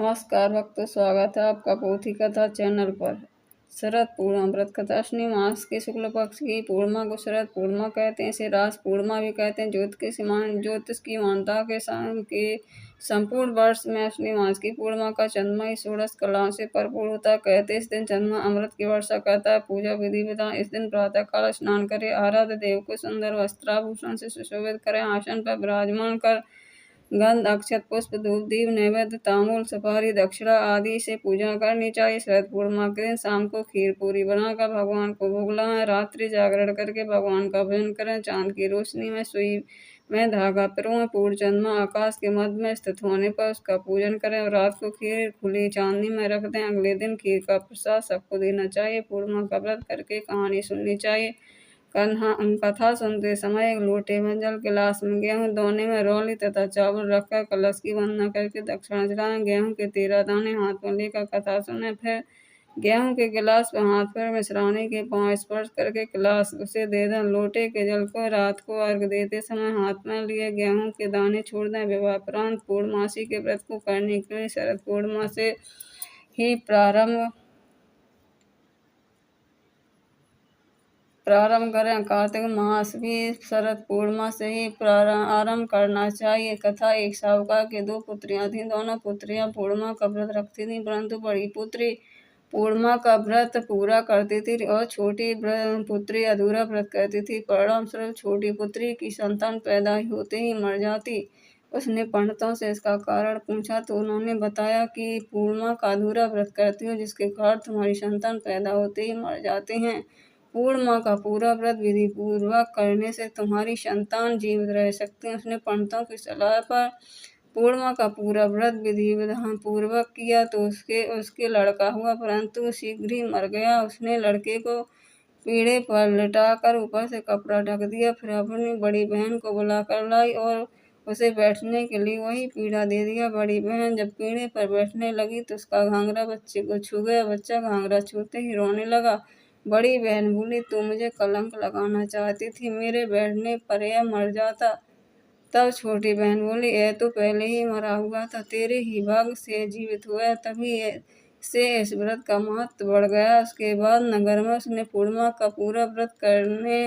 नमस्कार भक्तों, स्वागत है आपका पोथी कथा चैनल पर। शरद पूर्णिमा व्रत कथा। अश्विनी मास के शुक्ल पक्ष की पूर्णिमा को शरद पूर्णिमा कहते हैं। इसे रास पूर्णिमा भी कहते हैं। ज्योतिष की मान्यता के संपूर्ण वर्ष में अश्विनी मास की पूर्णिमा का चंद्रमा षोडश कलाओं से भरपूर होता है। कहते इस दिन चंद्रमा अमृत की वर्षा करता है। पूजा विधि विधान। इस दिन प्रातः काल स्नान करें, आराध्य देव को सुंदर वस्त्राभूषण से सुशोभित करें, आसन पर विराजमान कर गंध, अक्षत, पुष्प, धूप, दीप, नैवेद्य, तांबूल, सुपारी, दक्षिणा आदि से पूजा करनी चाहिए। शरद पूर्णिमा के दिन शाम को खीर पूरी बनाकर भगवान को भोग लगाएं। रात्रि जागरण करके भगवान का भजन करें। चांद की रोशनी में सुई में धागा पिरोएं। पूर्ण चंद्रमा आकाश के मध्य में स्थित होने पर उसका पूजन करें और रात को खीर खुली चांदनी में रख दें। अगले दिन खीर का प्रसाद सबको देना चाहिए। पूर्णिमा का व्रत करके कहानी सुननी चाहिए। कथा सुनते समय एक लोटे में जल, गिलास में गेहूं, दोने में रौली तथा चावल रखकर कलश की वंदना करके दक्षिणा चढ़ाएं। गेहूं के 13 दाने हाथ में लेकर कथा सुने। फिर गेहूं के गिलास पर हाथ पर मिश्राने के पांव स्पर्श करके गिलास उसे दे दें। लोटे के जल को रात को अर्घ देते समय हाथ में लिए गेहूं के दाने छोड़ दें। विवाह प्रांत पूर्णमासी के व्रत को करने के लिए शरद पूर्णिमा से ही प्रारंभ करें। कार्तिक मास भी शरद पूर्णिमा से ही आरंभ करना चाहिए। कथा। एक साहूकार के 2 पुत्रियां थीं। दोनों पुत्रियां पूर्णिमा का व्रत रखती थीं, परंतु बड़ी पुत्री पूर्णिमा का व्रत पूरा करती थी और छोटी पुत्री अधूरा व्रत करती थी। परिणाम स्वरूप छोटी पुत्री की संतान पैदा होते ही मर जाती। उसने पंडितों से इसका कारण पूछा तो उन्होंने बताया कि पूर्णिमा का अधूरा व्रत करती हो, जिसके कारण तुम्हारी संतान पैदा होते ही मर जाते हैं। पूर्णिमा का पूरा व्रत विधि पूर्वक करने से तुम्हारी संतान जीवित रह सकती है। उसने पंडितों की सलाह पर पूर्णिमा का पूरा व्रत विधि विधान पूर्वक किया तो उसके लड़का हुआ, परंतु शीघ्र ही मर गया। उसने लड़के को पीढ़े पर लिटाकर ऊपर से कपड़ा ढक दिया। फिर अपनी बड़ी बहन को बुलाकर लाई और उसे बैठने के लिए वही पीढ़ा दे दिया। बड़ी बहन जब पीढ़े पर बैठने लगी तो उसका घाघरा बच्चे को छू गया। बच्चा घाघरा छूते ही रोने लगा। बड़ी बहन बोली, तू मुझे कलंक लगाना चाहती थी, मेरे बैठने पर यह मर जाता। तब छोटी बहन बोली, यह तो पहले ही मरा हुआ था, तेरे ही भाग्य से जीवित हुआ, तभी से इस व्रत का महत्व बढ़ गया। उसके बाद नगर में उसने पूर्णिमा का पूरा व्रत करने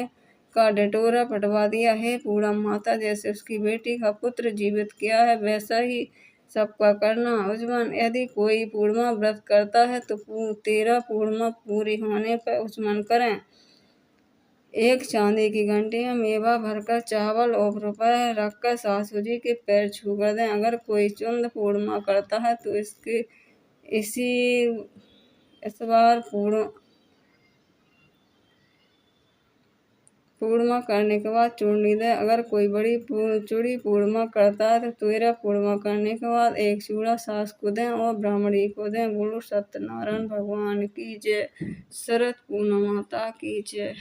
का डटोरा पिटवा दिया। हे पूर्णिमा माता, जैसे उसकी बेटी का पुत्र जीवित किया है, वैसा ही सबका करना। उजमन, यदि कोई पूर्णिमा व्रत करता है तो 13 पूर्णिमा पूरी होने पर उजमन करें। एक चांदी की घंटी में मेवा भरकर चावल और रुपए रखकर सासू जी के पैर छू कर दें। अगर कोई चुंद पूर्णिमा करता है तो इस बार पूर्णिमा करने के बाद चूर्णी दें। अगर कोई बड़ी चूड़ी पूर्णिमा करता है तो 13 पूर्णिमा करने के बाद एक चूड़ा सास को दें और ब्राह्मणी को दें। बोलो सत्यनारायण भगवान की जय। शरद पूर्णिमा माता की जय।